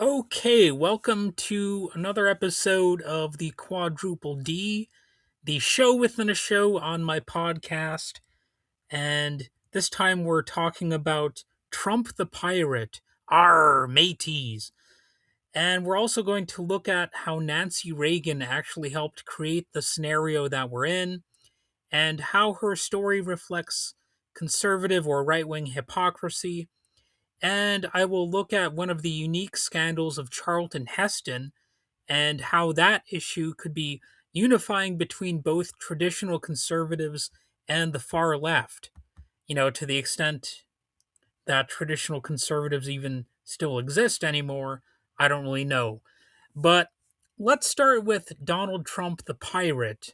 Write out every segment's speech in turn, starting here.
Okay, welcome to another episode of the Quadruple D, the show within a show on my podcast. And this time we're talking about Trump the Pirate, our mateys. And we're also going to look at how Nancy Reagan actually helped create the scenario that we're in, and how her story reflects conservative or right wing hypocrisy. And I will look at one of the unique scandals of Charlton Heston and how that issue could be unifying between both traditional conservatives and the far left, to the extent that traditional conservatives even still exist anymore. I don't really know. But let's start with Donald Trump the pirate.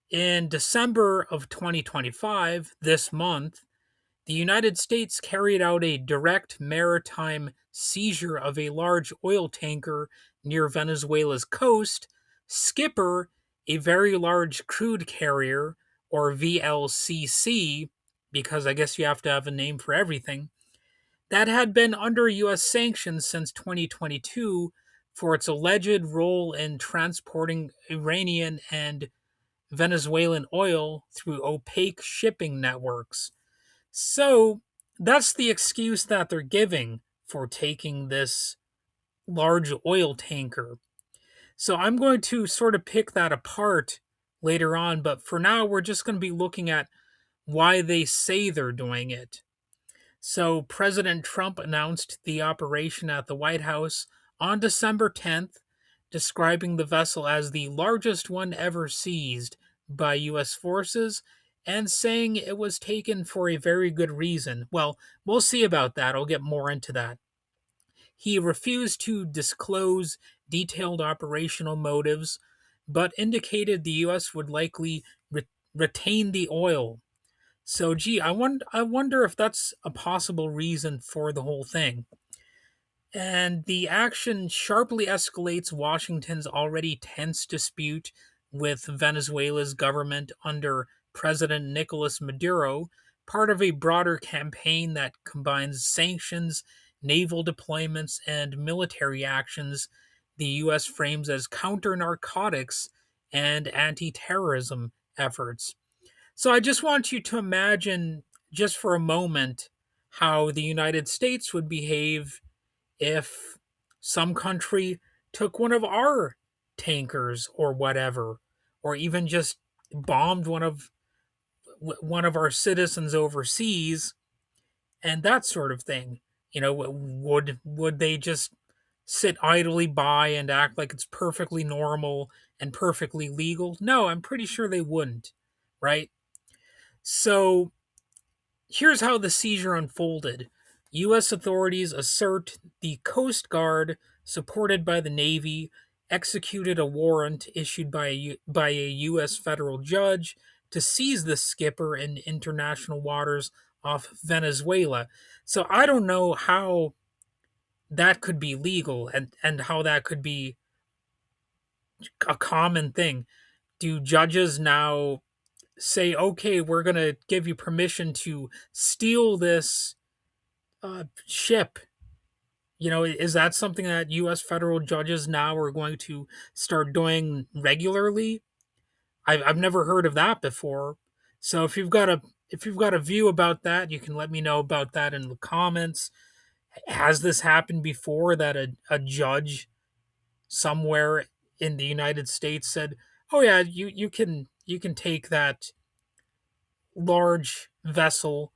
In December of 2025, this month, the United States carried out a direct maritime seizure of a large oil tanker near Venezuela's coast. Skipper, a very large crude carrier, or VLCC, because I guess you have to have a name for everything, that had been under U.S. sanctions since 2022 for its alleged role in transporting Iranian and Venezuelan oil through opaque shipping networks. So that's the excuse that they're giving for taking this large oil tanker. So I'm going to sort of pick that apart later on, but for now, we're just going to be looking at why they say they're doing it. So President Trump announced the operation at the White House on December 10th, describing the vessel as the largest one ever seized by U.S. forces and saying it was taken for a very good reason. Well, we'll see about that. I'll get more into that. He refused to disclose detailed operational motives, but indicated the U.S. would likely retain the oil. So, gee, I wonder if that's a possible reason for the whole thing. And the action sharply escalates Washington's already tense dispute with Venezuela's government under President Nicolas Maduro, part of a broader campaign that combines sanctions, naval deployments, and military actions the U.S. frames as counter narcotics and anti terrorism efforts. So I just want you to imagine, just for a moment, how the United States would behave if some country took one of our tankers or whatever, or even just bombed one of our citizens overseas and that sort of thing. Would they just sit idly by and act like it's perfectly normal and perfectly legal? No, I'm pretty sure they wouldn't, right? So here's how the seizure unfolded. U.S. authorities assert the Coast Guard, supported by the Navy, executed a warrant issued by a U.S. federal judge to seize the skipper in international waters off Venezuela. So I don't know how that could be legal and how that could be a common thing. Do judges now say, okay, we're going to give you permission to steal this ship? Is that something that U.S. federal judges now are going to start doing regularly? I've never heard of that before. So if you've got a view about that, you can let me know about that in the comments. Has this happened before that a judge somewhere in the United States said, "Oh yeah, you can take that large vessel,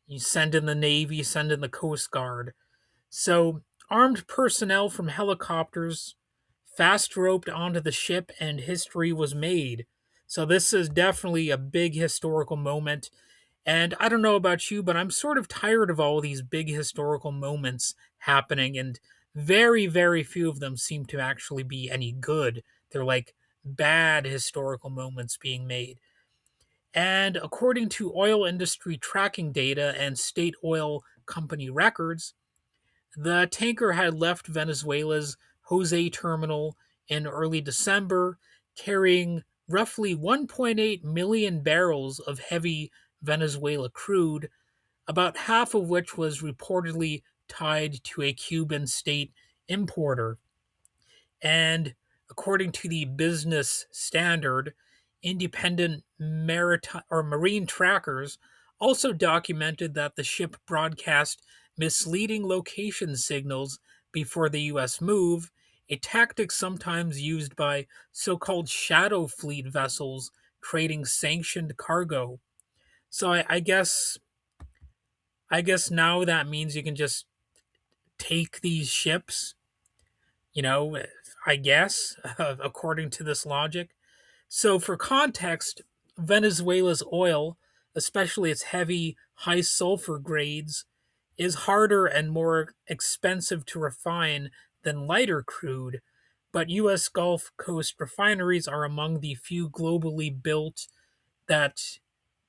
you send in the Navy, send in the Coast Guard." So, armed personnel from helicopters fast roped onto the ship and history was made. So, this is definitely a big historical moment. And I don't know about you, but I'm sort of tired of all these big historical moments happening, and very, very few of them seem to actually be any good. They're like bad historical moments being made. And according to oil industry tracking data and state oil company records, the tanker had left Venezuela's Jose terminal in early December, carrying roughly 1.8 million barrels of heavy Venezuela crude, about half of which was reportedly tied to a Cuban state importer. And according to the Business Standard, independent maritime or marine trackers also documented that the ship broadcast misleading location signals before the US move, a tactic sometimes used by so-called shadow fleet vessels trading sanctioned cargo. So I guess now that means you can just take these ships, you know, I guess, according to this logic. So, for context, Venezuela's oil, especially its heavy, high sulfur grades, is harder and more expensive to refine than lighter crude, but U.S. Gulf Coast refineries are among the few globally built that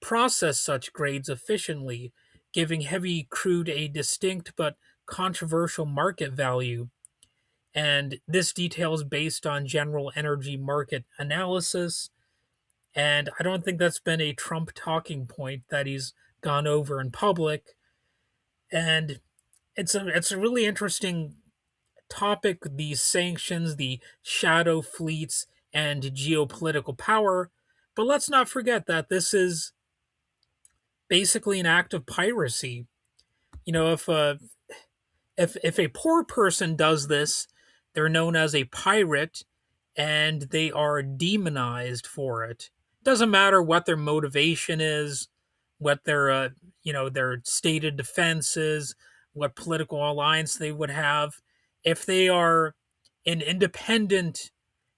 process such grades efficiently, giving heavy crude a distinct but controversial market value. And this detail is based on general energy market analysis. And I don't think that's been a Trump talking point that he's gone over in public. And it's a really interesting topic, these sanctions, the shadow fleets, and geopolitical power. But let's not forget that this is basically an act of piracy. You know, if a poor person does this, they're known as a pirate and they are demonized for it. Doesn't matter what their motivation is, what their their stated defense is, what political alliance they would have. If they are an independent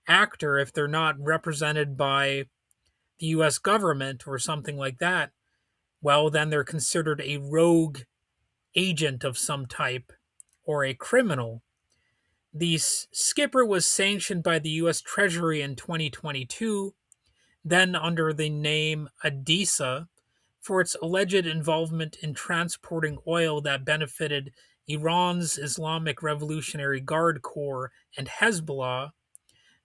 actor, if they're not represented by the US government or something like that, well then they're considered a rogue agent of some type or a criminal. The skipper was sanctioned by the U.S. Treasury in 2022, then under the name Adisa, for its alleged involvement in transporting oil that benefited Iran's Islamic Revolutionary Guard Corps and Hezbollah,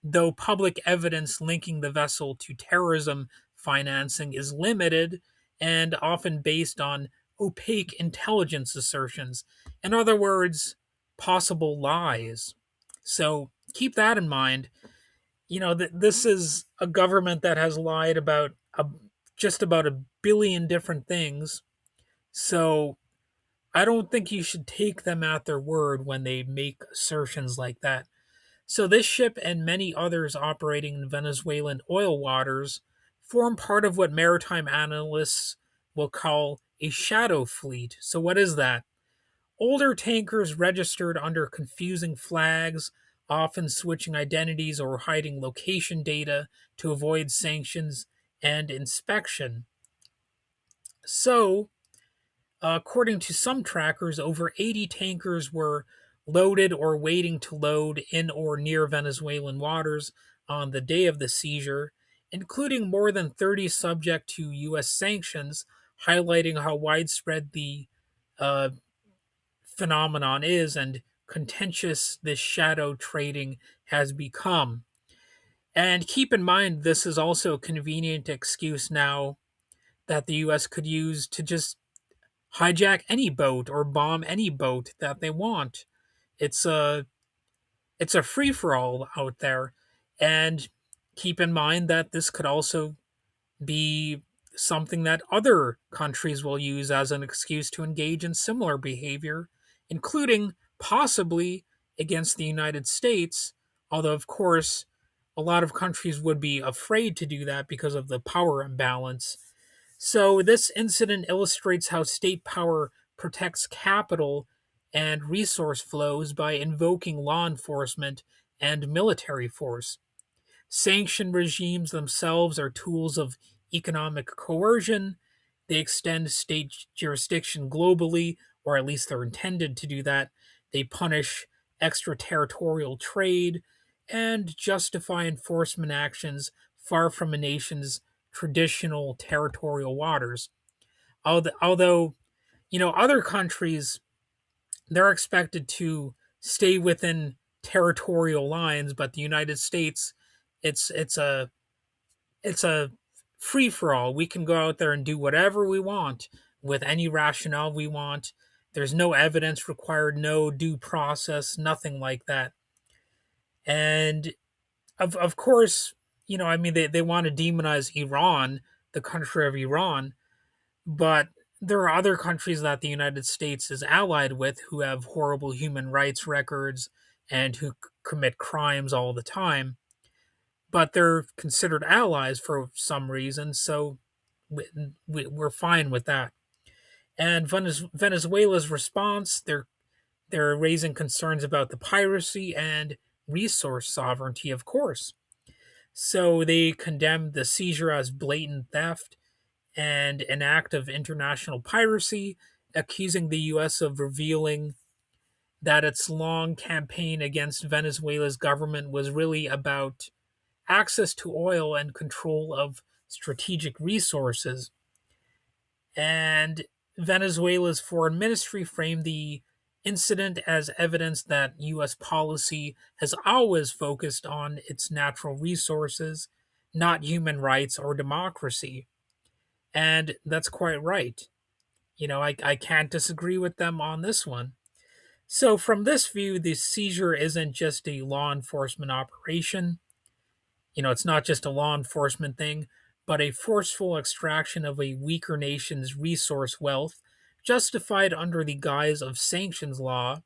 though public evidence linking the vessel to terrorism financing is limited and often based on opaque intelligence assertions. In other words, possible lies. So keep that in mind. This is a government that has lied about just about a billion different things. So I don't think you should take them at their word when they make assertions like that. So, this ship and many others operating in Venezuelan oil waters form part of what maritime analysts will call a shadow fleet. So, what is that? Older tankers registered under confusing flags, often switching identities or hiding location data to avoid sanctions and inspection. So, according to some trackers, over 80 tankers were loaded or waiting to load in or near Venezuelan waters on the day of the seizure, including more than 30 subject to U.S. sanctions, highlighting how widespread the uh, phenomenon is and contentious this shadow trading has become. And keep in mind, this is also a convenient excuse now that the U.S. could use to just hijack any boat or bomb any boat that they want. It's a it's a free for all out there, and keep in mind that this could also be something that other countries will use as an excuse to engage in similar behavior, including possibly against the United States. Although, of course, a lot of countries would be afraid to do that because of the power imbalance. So, this incident illustrates how state power protects capital and resource flows by invoking law enforcement and military force. Sanction regimes themselves are tools of economic coercion. They extend state jurisdiction globally, or at least they're intended to do that. They punish extraterritorial trade and justify enforcement actions far from a nation's traditional territorial waters. Although, other countries, they're expected to stay within territorial lines, but the United States, it's a free for all. We can go out there and do whatever we want with any rationale we want. There's no evidence required, no due process, nothing like that. And of course, I mean, they want to demonize Iran, the country of Iran, but there are other countries that the United States is allied with who have horrible human rights records and who commit crimes all the time, but they're considered allies for some reason, so we're fine with that. And Venezuela's response, they're raising concerns about the piracy and resource sovereignty, of course. So they condemned the seizure as blatant theft and an act of international piracy, accusing the U.S. of revealing that its long campaign against Venezuela's government was really about access to oil and control of strategic resources. And Venezuela's foreign ministry framed the incident as evidence that U.S. policy has always focused on its natural resources, not human rights or democracy. And that's quite right. I can't disagree with them on this one. So, from this view, the seizure isn't just a law enforcement operation. It's not just a law enforcement thing, but a forceful extraction of a weaker nation's resource wealth, justified under the guise of sanctions law,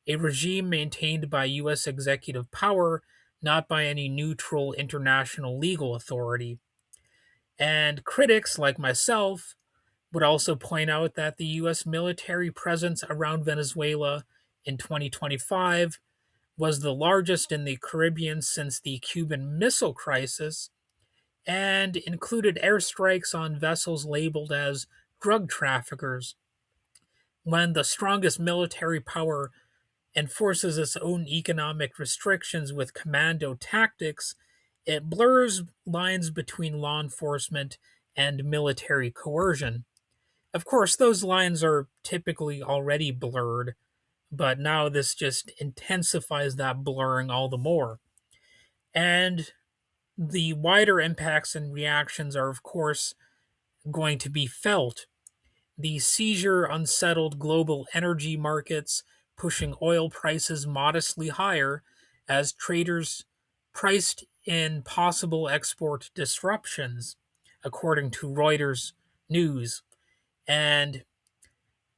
a regime maintained by U.S. executive power, not by any neutral international legal authority. And critics like myself would also point out that the U.S. military presence around Venezuela in 2025 was the largest in the Caribbean since the Cuban Missile Crisis and included airstrikes on vessels labeled as drug traffickers. When the strongest military power enforces its own economic restrictions with commando tactics, it blurs lines between law enforcement and military coercion. Of course, those lines are typically already blurred, but now this just intensifies that blurring all the more. And the wider impacts and reactions are, of course, going to be felt. The seizure unsettled global energy markets, pushing oil prices modestly higher as traders priced in possible export disruptions, according to Reuters News. And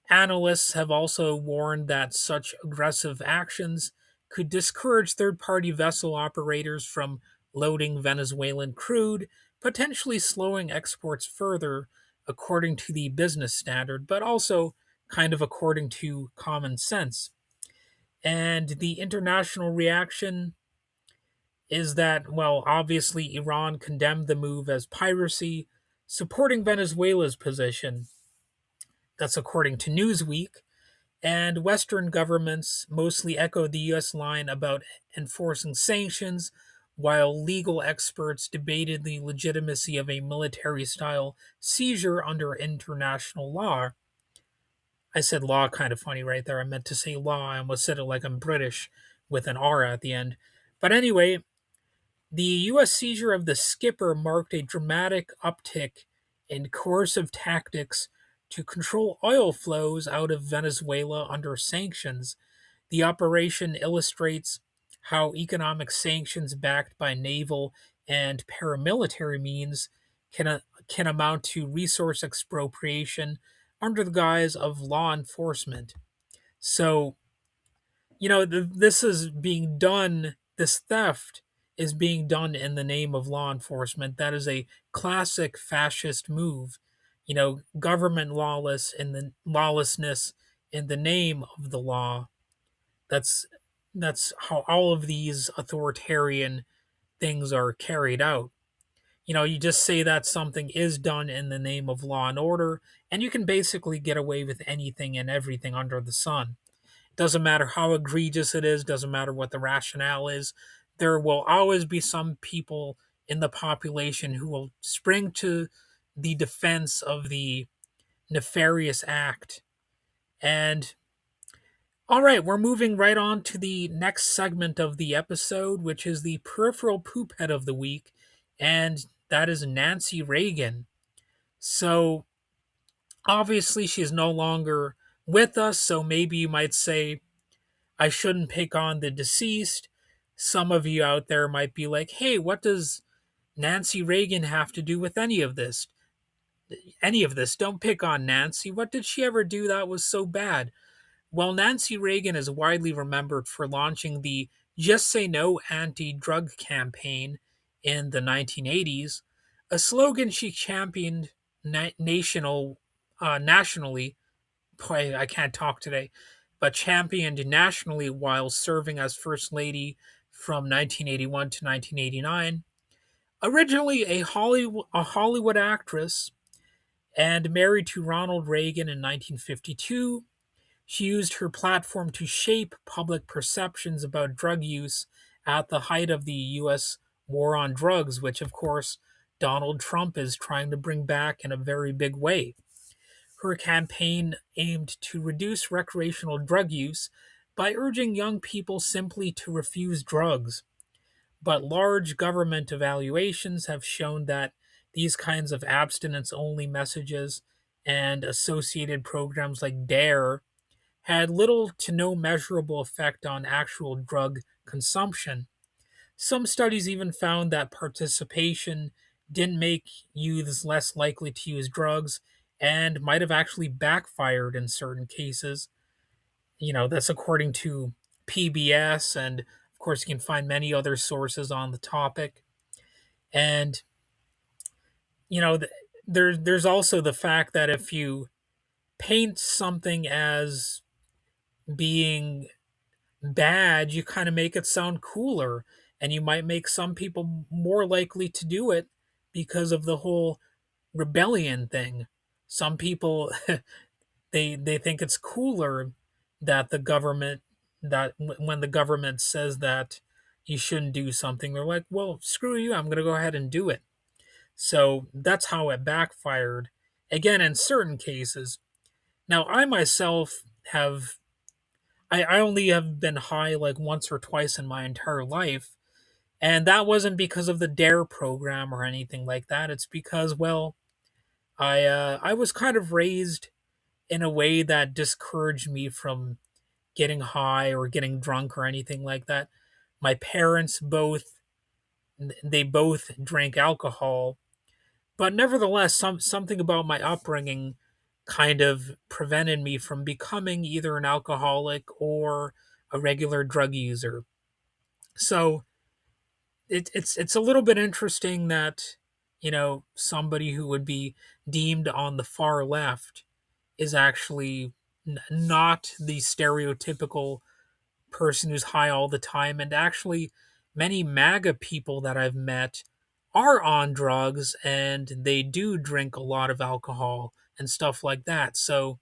analysts have also warned that such aggressive actions could discourage third party vessel operators from loading Venezuelan crude, potentially slowing exports further, according to the business standard, but also kind of according to common sense. And the international reaction is that, well, obviously, Iran condemned the move as piracy, supporting Venezuela's position. That's according to Newsweek. And Western governments mostly echoed the U.S. line about enforcing sanctions, while legal experts debated the legitimacy of a military style seizure under international law. I said law kind of funny right there. I meant to say law. I almost said it like I'm British with an R at the end. But anyway, the U.S. seizure of the Skipper marked a dramatic uptick in coercive tactics to control oil flows out of Venezuela under sanctions. The operation illustrates how economic sanctions backed by naval and paramilitary means can amount to resource expropriation under the guise of law enforcement. So, this is being done, this theft is being done in the name of law enforcement. That is a classic fascist move. Government lawlessness in the name of the law. That's that's how all of these authoritarian things are carried out. You just say that something is done in the name of law and order, and you can basically get away with anything and everything under the sun. Doesn't matter how egregious it is, doesn't matter what the rationale is. There will always be some people in the population who will spring to the defense of the nefarious act. And all right, we're moving right on to the next segment of the episode, which is the peripheral poophead of the week, and that is Nancy Reagan. So, obviously, she's no longer with us, so maybe you might say, I shouldn't pick on the deceased. Some of you out there might be like, hey, what does Nancy Reagan have to do with any of this? Any of this? Don't pick on Nancy. What did she ever do that was so bad? Well, Nancy Reagan is widely remembered for launching the Just Say No anti drug campaign in the 1980s, a slogan she championed nationally. Boy, I can't talk today, but championed nationally while serving as First Lady from 1981 to 1989. Originally a Hollywood actress and married to Ronald Reagan in 1952, she used her platform to shape public perceptions about drug use at the height of the U.S. war on drugs, which, of course, Donald Trump is trying to bring back in a very big way. Her campaign aimed to reduce recreational drug use by urging young people simply to refuse drugs. But large government evaluations have shown that these kinds of abstinence only messages and associated programs like DARE had little to no measurable effect on actual drug consumption. Some studies even found that participation didn't make youths less likely to use drugs and might have actually backfired in certain cases. That's according to PBS, and of course, you can find many other sources on the topic. And, you know, th- there's also the fact that if you paint something as being bad, you kind of make it sound cooler, and you might make some people more likely to do it because of the whole rebellion thing. Some people they think it's cooler that the government when the government says that you shouldn't do something, they're like, well, screw you, I'm going to go ahead and do it. So that's how it backfired. Again, in certain cases. Now, I myself have I only have been high like once or twice in my entire life. And that wasn't because of the DARE program or anything like that. It's because, well, I was kind of raised in a way that discouraged me from getting high or getting drunk or anything like that. My parents both drank alcohol, but nevertheless, something about my upbringing kind of prevented me from becoming either an alcoholic or a regular drug user. So it's a little bit interesting that somebody who would be deemed on the far left is actually not the stereotypical person who's high all the time. And actually, many MAGA people that I've met are on drugs and they do drink a lot of alcohol and stuff like that. So,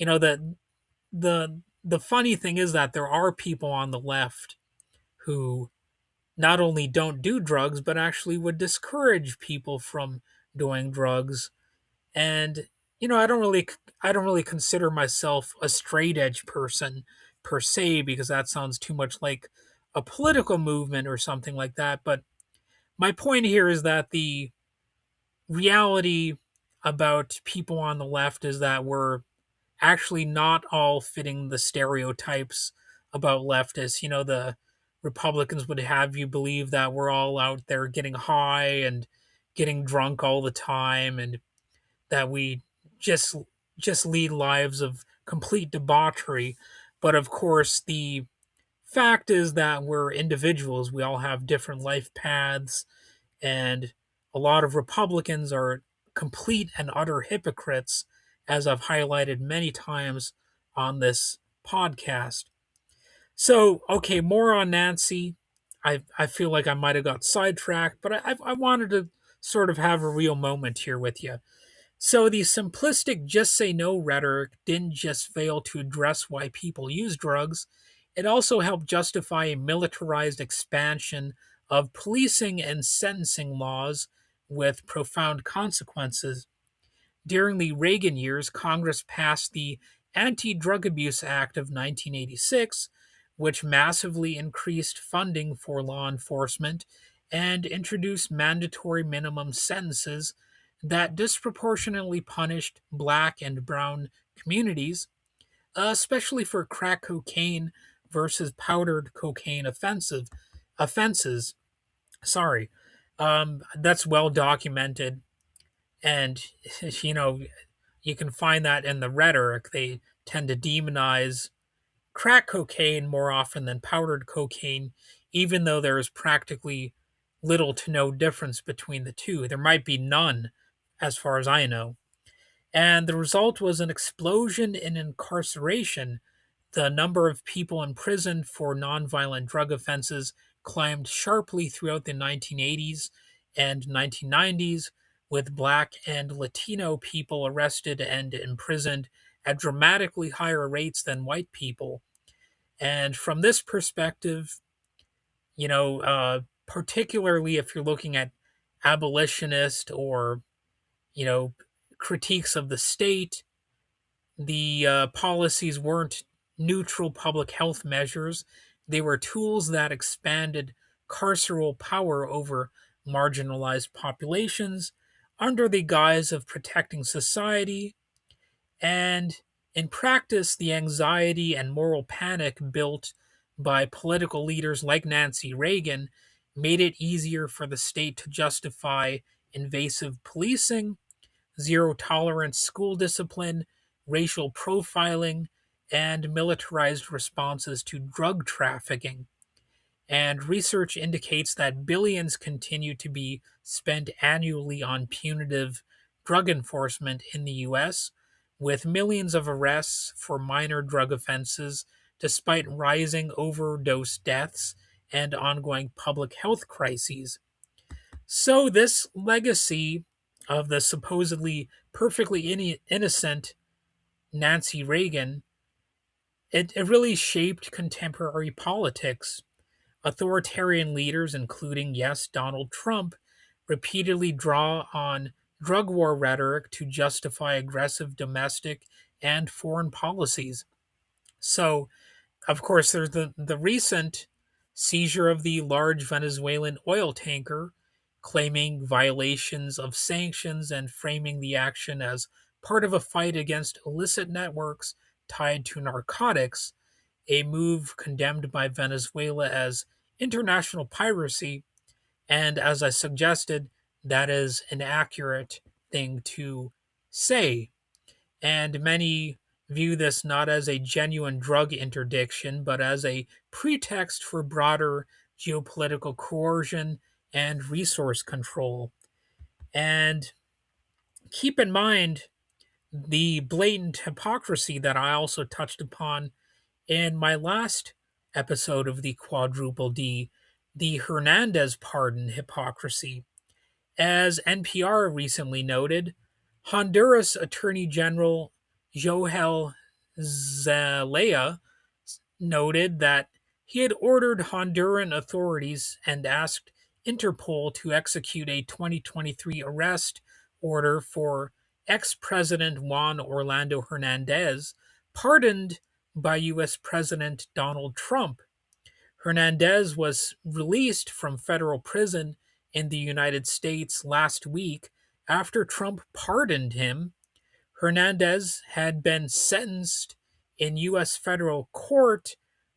that the funny thing is that there are people on the left who not only don't do drugs but actually would discourage people from doing drugs. And I don't really consider myself a straight edge person per se, because that sounds too much like a political movement or something like that. But my point here is that the reality about people on the left is that we're actually not all fitting the stereotypes about leftists. The Republicans would have you believe that we're all out there getting high and getting drunk all the time, and that we just just lead lives of complete debauchery. But of course, the fact is that we're individuals. We all have different life paths, and a lot of Republicans are complete and utter hypocrites, as I've highlighted many times on this podcast. So, okay, more on Nancy. I feel like I might have got sidetracked, but I wanted to sort of have a real moment here with you. So the simplistic just say no rhetoric didn't just fail to address why people use drugs, it also helped justify a militarized expansion of policing and sentencing laws with profound consequences. During the Reagan years, Congress passed the Anti Drug Abuse Act of 1986, which massively increased funding for law enforcement and introduced mandatory minimum sentences that disproportionately punished black and brown communities. especially for crack cocaine versus powdered cocaine offenses. Sorry, that's well documented, and you know you can find that in the rhetoric. They tend to demonize crack cocaine more often than powdered cocaine, even though there is practically little to no difference between the two. There might be none, as far as I know. And the result was an explosion in incarceration. The number of people imprisoned for nonviolent drug offenses climbed sharply throughout the 1980s and 1990s, with Black and Latino people arrested and imprisoned at dramatically higher rates than white people. And from this perspective, particularly if you're looking at abolitionist or, you know, critiques of the state, the policies weren't neutral public health measures. They were tools that expanded carceral power over marginalized populations under the guise of protecting society. And in practice, the anxiety and moral panic built by political leaders like Nancy Reagan made it easier for the state to justify invasive policing, zero tolerance school discipline, racial profiling, and militarized responses to drug trafficking. And research indicates that billions continue to be spent annually on punitive drug enforcement in the US, with millions of arrests for minor drug offenses, despite rising overdose deaths and ongoing public health crises. So, this legacy of the supposedly perfectly innocent Nancy Reagan, it really shaped contemporary politics. Authoritarian leaders, including, yes, Donald Trump, repeatedly draw on drug war rhetoric to justify aggressive domestic and foreign policies. So, of course, there's the recent seizure of the large Venezuelan oil tanker, claiming violations of sanctions and framing the action as part of a fight against illicit networks tied to narcotics, a move condemned by Venezuela as international piracy. And as I suggested, that is an accurate thing to say. And many view this not as a genuine drug interdiction, but as a pretext for broader geopolitical coercion and resource control. And keep in mind the blatant hypocrisy that I also touched upon in my last episode of the Quadruple D, the Hernandez pardon hypocrisy. As NPR recently noted, Honduras Attorney General Joel Zelaya noted that he had ordered Honduran authorities and asked Interpol to execute a 2023 arrest order for ex President Juan Orlando Hernandez, pardoned by U.S. President Donald Trump. Hernandez was released from federal prison in the United States last week after Trump pardoned him. Hernandez had been sentenced in U.S. federal court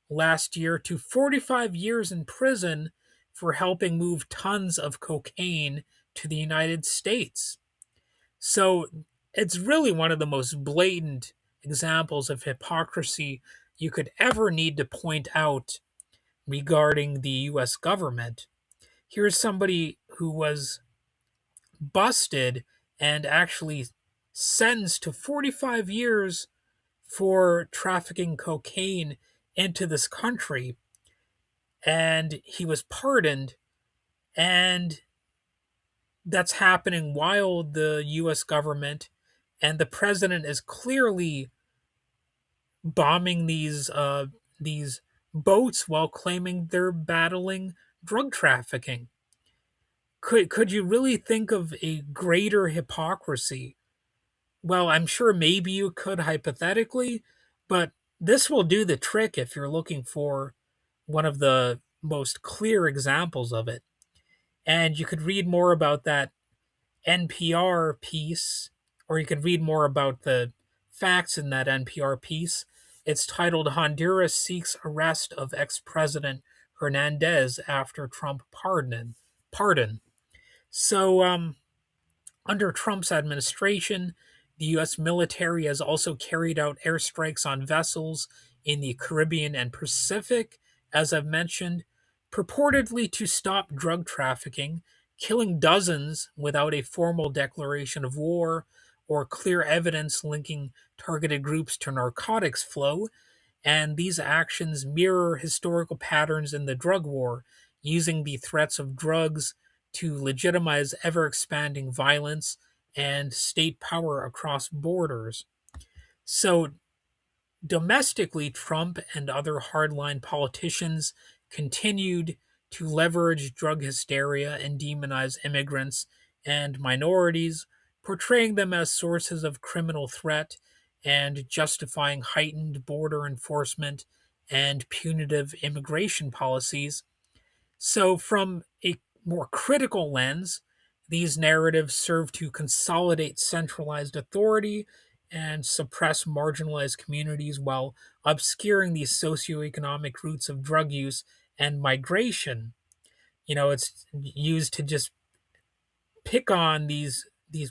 last year to 45 years in prison for helping move tons of cocaine to the United States. So it's really one of the most blatant examples of hypocrisy you could ever need to point out regarding the US government. Here's somebody who was busted and actually sentenced to 45 years for trafficking cocaine into this country, and he was pardoned, and that's happening while the US government and the president is clearly bombing these boats while claiming they're battling drug trafficking. Could you really think of a greater hypocrisy? Well, I'm sure maybe you could hypothetically, but this will do the trick if you're looking for one of the most clear examples of it. And you could read more about that NPR piece, or you could read more about the facts in that NPR piece It's titled Honduras Seeks Arrest of Ex-President Hernandez After Trump Pardon. So, under Trump's administration, the U.S. military has also carried out airstrikes on vessels in the Caribbean and Pacific, as I've mentioned, purportedly to stop drug trafficking, killing dozens without a formal declaration of war or clear evidence linking targeted groups to narcotics flow. And these actions mirror historical patterns in the drug war, using the threats of drugs to legitimize ever expanding violence and state power across borders. So, domestically, Trump and other hardline politicians continued to leverage drug hysteria and demonize immigrants and minorities, portraying them as sources of criminal threat and justifying heightened border enforcement and punitive immigration policies. So, from a more critical lens, these narratives serve to consolidate centralized authority and suppress marginalized communities while obscuring the socioeconomic roots of drug use and migration. It's used to just pick on these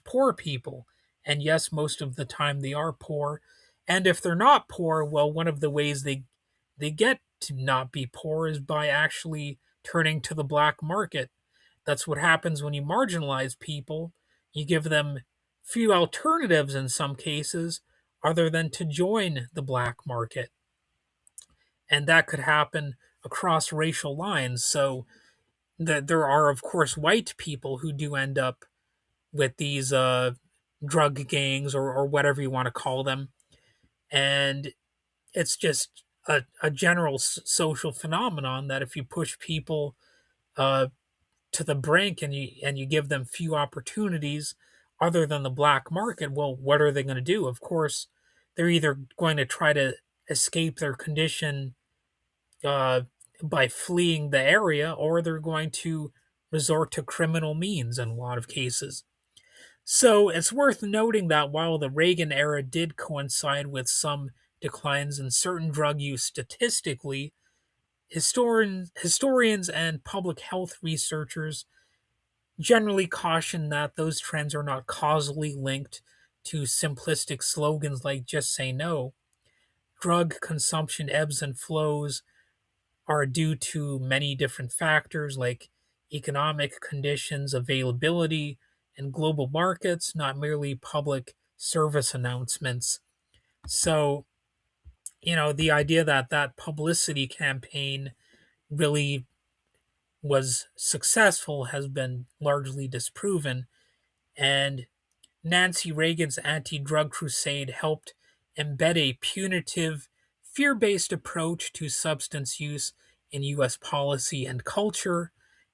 poor people. And yes, most of the time they are poor. And if they're not poor, well, one of the ways they get to not be poor is by actually turning to the black market. That's what happens when you marginalize people. You give them few alternatives in some cases other than to join the black market. And that could happen across racial lines. So that there are, of course, white people who do end up with these drug gangs, or whatever you want to call them. And it's just a general social phenomenon that if you push people uh, to the brink and you give them few opportunities other than the black market, well, what are they going to do? Of course, they're either going to try to escape their condition uh, by fleeing the area, or they're going to resort to criminal means in a lot of cases. So it's worth noting that while the Reagan era did coincide with some declines in certain drug use statistically, historians and public health researchers generally caution that those trends are not causally linked to simplistic slogans like just say no. Drug consumption ebbs and flows are due to many different factors like economic conditions, availability, and global markets, not merely public service announcements. So, the idea that that publicity campaign really was successful has been largely disproven. And Nancy Reagan's anti drug crusade helped embed a punitive, fear based approach to substance use in U.S. policy and culture,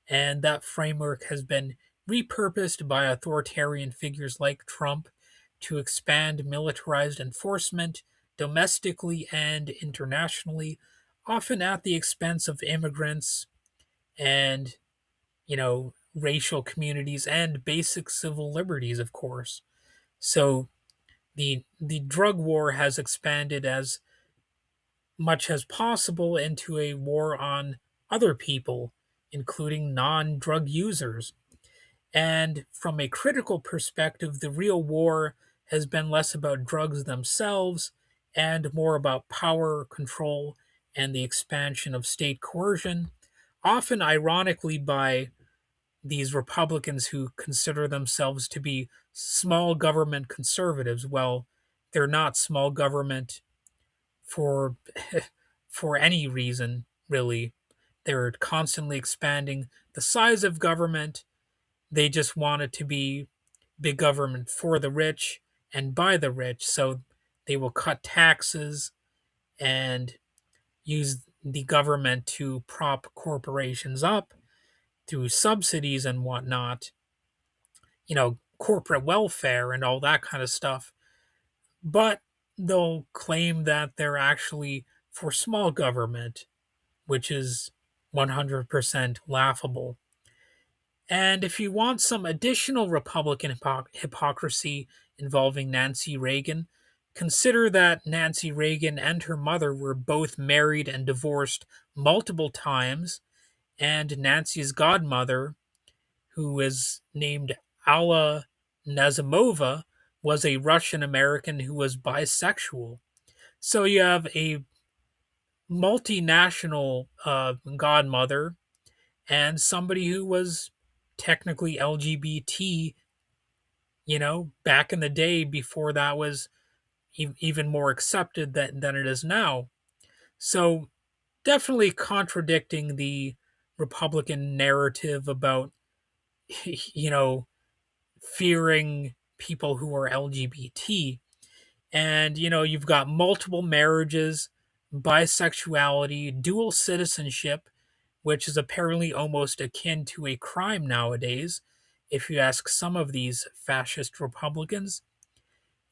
and that framework has been repurposed by authoritarian figures like Trump to expand militarized enforcement domestically and internationally, often at the expense of immigrants and, racial communities and basic civil liberties, of course. So the drug war has expanded as much as possible into a war on other people, including non-drug users. And from a critical perspective, the real war has been less about drugs themselves and more about power, control, and the expansion of state coercion, often ironically by these Republicans who consider themselves to be small government conservatives. Well, they're not small government for for any reason, really. They're constantly expanding the size of government. They just want it to be big government for the rich and by the rich. So they will cut taxes and use the government to prop corporations up through subsidies and whatnot, corporate welfare and all that kind of stuff. But they'll claim that they're actually for small government, which is 100% laughable. And if you want some additional Republican hypocrisy involving Nancy Reagan, Consider that Nancy Reagan and her mother were both married and divorced multiple times, and Nancy's godmother, who is named Alla Nazimova, was a Russian American who was bisexual. So you have a multinational godmother and somebody who was technically LGBT, back in the day before that was even more accepted than it is now. So definitely contradicting the Republican narrative about, you know, fearing people who are LGBT. And, you've got multiple marriages, bisexuality, dual citizenship, which is apparently almost akin to a crime nowadays, if you ask some of these fascist Republicans.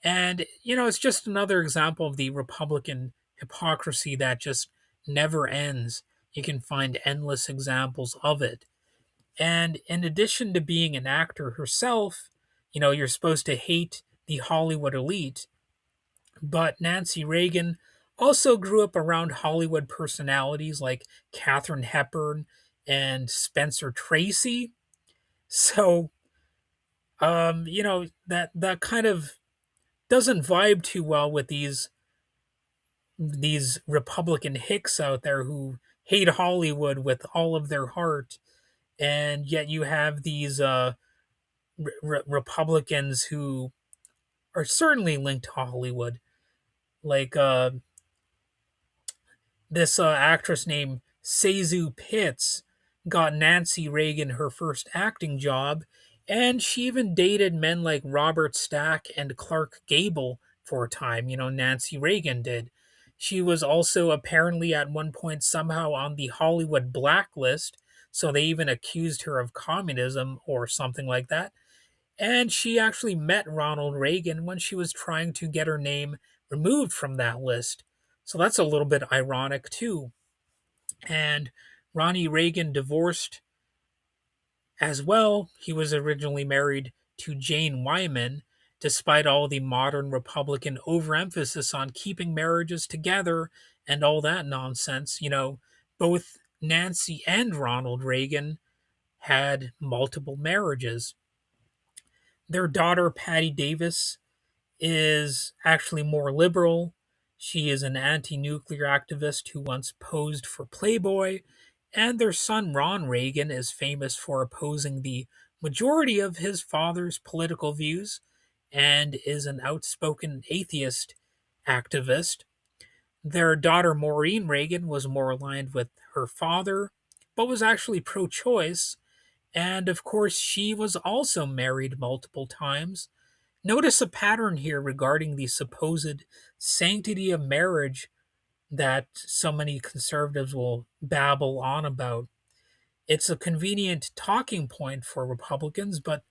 And, it's just another example of the Republican hypocrisy that just never ends. You can find endless examples of it. And in addition to being an actor herself, you're supposed to hate the Hollywood elite, but Nancy Reagan also grew up around Hollywood personalities like Katharine Hepburn and Spencer Tracy. So, that kind of doesn't vibe too well with these Republican hicks out there who hate Hollywood with all of their heart, and yet you have these Republicans who are certainly linked to Hollywood, like this actress named Seizu Pitts got Nancy Reagan her first acting job, and she even dated men like Robert Stack and Clark Gable for a time. Nancy Reagan did. She was also apparently at one point somehow on the Hollywood blacklist, so they even accused her of communism or something like that. And she actually met Ronald Reagan when she was trying to get her name removed from that list. So that's a little bit ironic, too. And Ronnie Reagan divorced as well. He was originally married to Jane Wyman, despite all the modern Republican overemphasis on keeping marriages together and all that nonsense. Both Nancy and Ronald Reagan had multiple marriages. Their daughter, Patty Davis, is actually more liberal. She is an anti nuclear activist who once posed for Playboy, and their son, Ron Reagan, is famous for opposing the majority of his father's political views and is an outspoken atheist activist. Their daughter, Maureen Reagan, was more aligned with her father, but was actually pro choice. And of course, she was also married multiple times. Notice a pattern here regarding the supposed sanctity of marriage that so many conservatives will babble on about. It's a convenient talking point for Republicans, but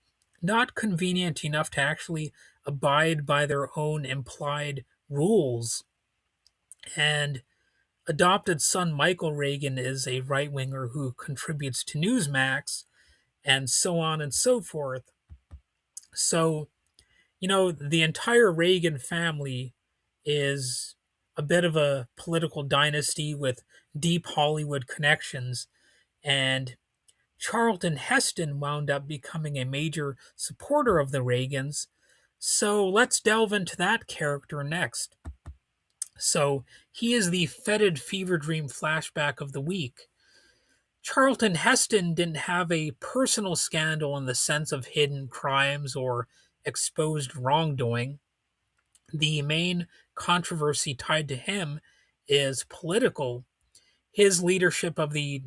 not convenient enough to actually abide by their own implied rules. And adopted son Michael Reagan is a right winger who contributes to Newsmax, and so on and so forth. So, the entire Reagan family is a bit of a political dynasty with deep Hollywood connections, and Charlton Heston wound up becoming a major supporter of the Reagans. So let's delve into that character next. So he is the fetid fever dream flashback of the week. Charlton Heston didn't have a personal scandal in the sense of hidden crimes or exposed wrongdoing. The main controversy tied to him is political. His leadership of the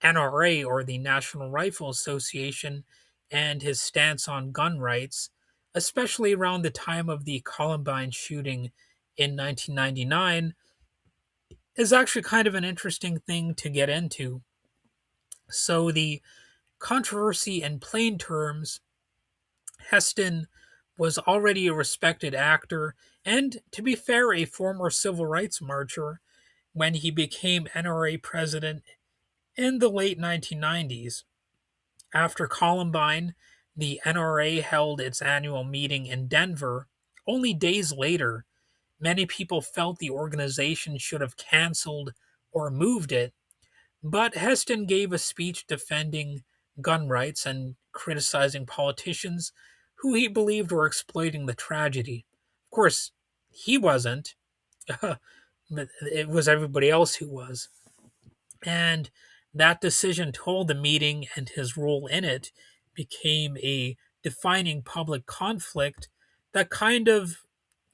NRA, or the National Rifle Association, and his stance on gun rights, especially around the time of the Columbine shooting in 1999, is actually kind of an interesting thing to get into. So, the controversy in plain terms: Heston was already a respected actor and, to be fair, a former civil rights marcher when he became NRA president in the late 1990s. After Columbine, the NRA held its annual meeting in Denver only days later, Many people felt the organization should have canceled or moved it, but Heston gave a speech defending gun rights and criticizing politicians who he believed were exploiting the tragedy. Of course, he wasn't, but it was everybody else who was. And that decision told the meeting and his role in it became a defining public conflict that kind of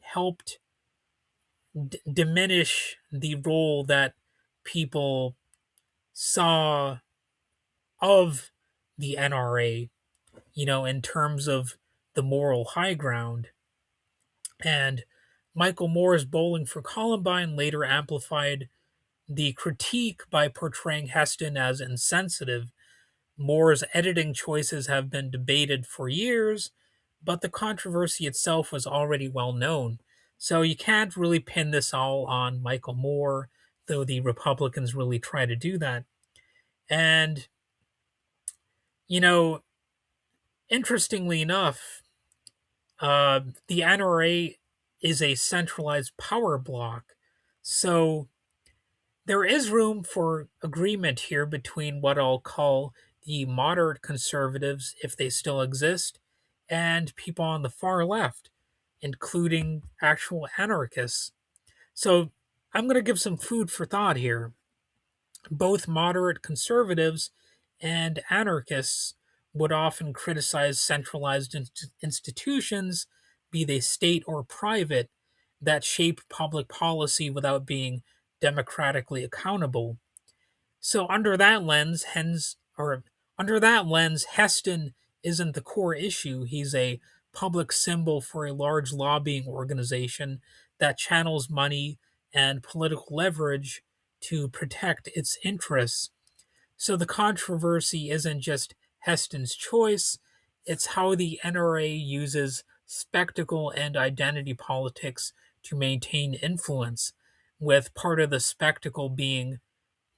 helped diminish the role that people saw of the NRA, in terms of the moral high ground. And Michael Moore's Bowling for Columbine later amplified the critique by portraying Heston as insensitive. Moore's editing choices have been debated for years, but the controversy itself was already well known. So you can't really pin this all on Michael Moore, though the Republicans really try to do that. And, you know, interestingly enough, the NRA is a centralized power block. So there is room for agreement here between what I'll call the moderate conservatives, if they still exist, and people on the far left, including actual anarchists. So I'm going to give some food for thought here. Both moderate conservatives and anarchists would often criticize centralized institutions, be they state or private, that shape public policy without being democratically accountable. So under that lens, Heston isn't the core issue. He's a public symbol for a large lobbying organization that channels money and political leverage to protect its interests. So the controversy isn't just Heston's choice, it's how the NRA uses spectacle and identity politics to maintain influence, with part of the spectacle being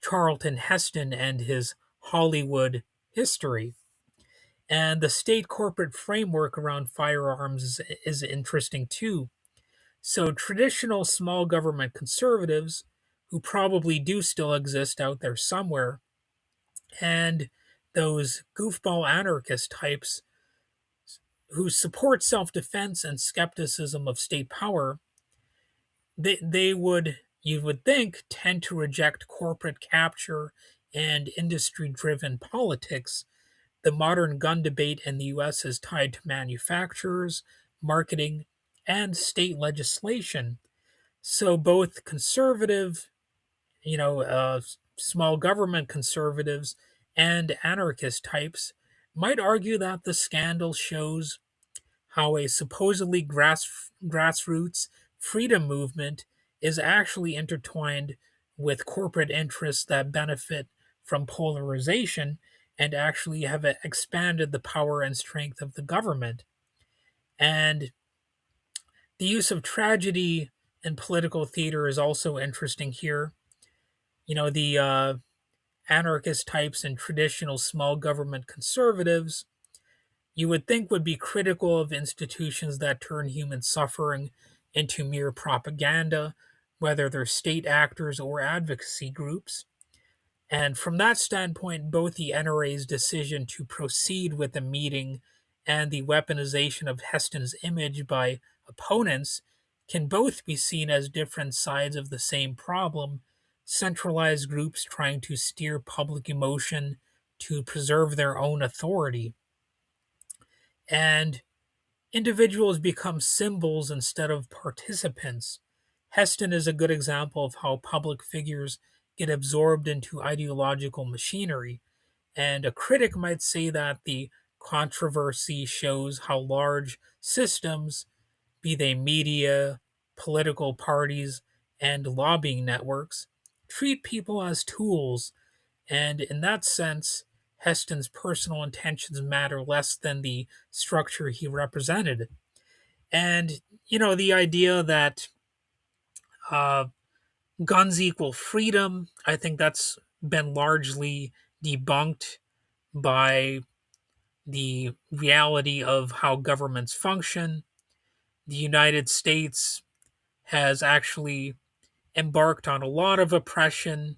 Charlton Heston and his Hollywood history. And the state corporate framework around firearms is interesting too. So, traditional small government conservatives, who probably do still exist out there somewhere, and those goofball anarchist types who support self defense and skepticism of state power, they would, you would think, tend to reject corporate capture and industry driven politics. The modern gun debate in the US is tied to manufacturers, marketing, and state legislation. So both conservative, you know, uh, small government conservatives and anarchist types might argue that the scandal shows how a supposedly grassroots freedom movement is actually intertwined with corporate interests that benefit from polarization and actually have expanded the power and strength of the government. And the use of tragedy in political theater is also interesting here. The anarchist types and traditional small government conservatives you would think would be critical of institutions that turn human suffering into mere propaganda, whether they're state actors or advocacy groups. And from that standpoint, both the NRA's decision to proceed with the meeting and the weaponization of Heston's image by opponents can both be seen as different sides of the same problem, centralized groups trying to steer public emotion to preserve their own authority. And individuals become symbols instead of participants. Heston is a good example of how public figures get absorbed into ideological machinery, and a critic might say that the controversy shows how large systems, be they media, political parties, and lobbying networks, treat people as tools, and in that sense, Heston's personal intentions matter less than the structure he represented. And, the idea that uh, guns equal freedom, I think that's been largely debunked by the reality of how governments function. The United States has actually embarked on a lot of oppression,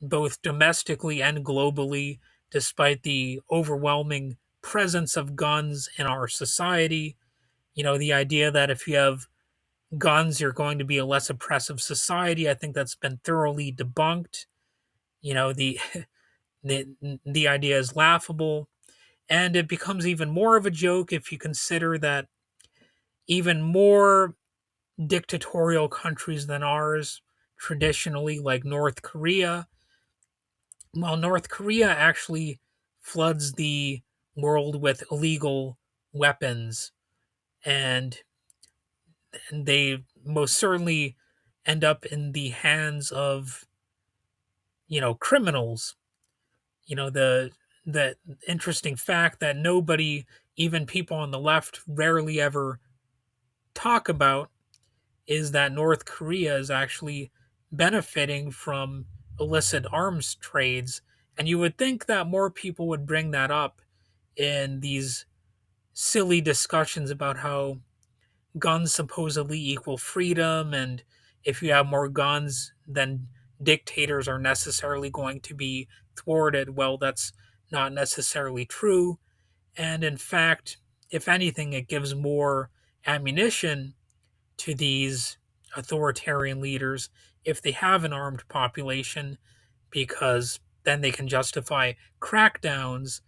both domestically and globally, despite the overwhelming presence of guns in our society. The idea that if you have guns, you're going to be a less oppressive society, I think that's been thoroughly debunked. The the idea is laughable, and it becomes even more of a joke if you consider that even more dictatorial countries than ours, traditionally, like North Korea, well, North Korea actually floods the world with illegal weapons, and they most certainly end up in the hands of, criminals. The interesting fact that nobody, even people on the left, rarely ever talk about is that North Korea is actually benefiting from illicit arms trades. And you would think that more people would bring that up in these silly discussions about how guns supposedly equal freedom, and if you have more guns, then dictators are necessarily going to be thwarted. Well, that's not necessarily true. And in fact, if anything, it gives more ammunition to these authoritarian leaders if they have an armed population, because then they can justify crackdowns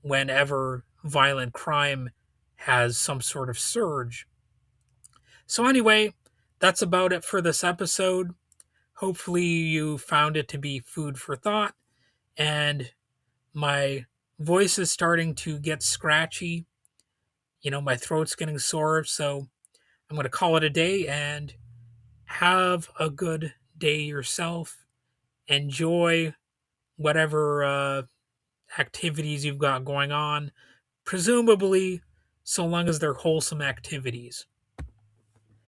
whenever violent crime has some sort of surge. So, anyway, that's about it for this episode. Hopefully, you found it to be food for thought, and my voice is starting to get scratchy. My throat's getting sore, so I'm going to call it a day and have a good day yourself. Enjoy whatever activities you've got going on, presumably, so long as they're wholesome activities.